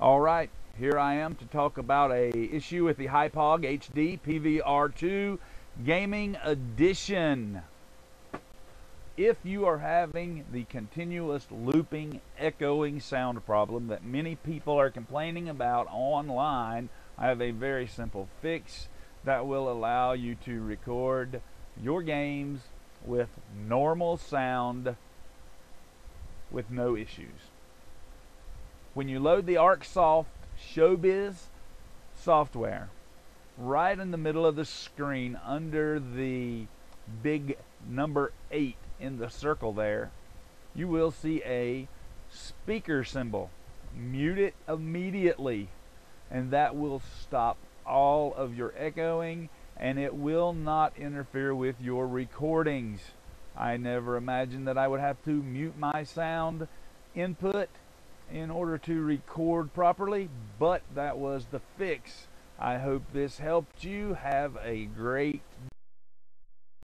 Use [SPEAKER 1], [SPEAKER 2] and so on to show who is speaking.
[SPEAKER 1] Alright, here I am to talk about a issue with the Hauppauge HDPVR2 Gaming Edition. If you are having the continuous looping, echoing sound problem that many people are complaining about online, I have a very simple fix that will allow you to record your games with normal sound with no issues. When you load the ArcSoft Showbiz software, right in the middle of the screen under the big number 8 in the circle there, you will see a speaker symbol. Mute it immediately, and that will stop all of your echoing, and it will not interfere with your recordings. I never imagined that I would have to mute my sound input in order to record properly, but that was the fix. I hope this helped you. Have a great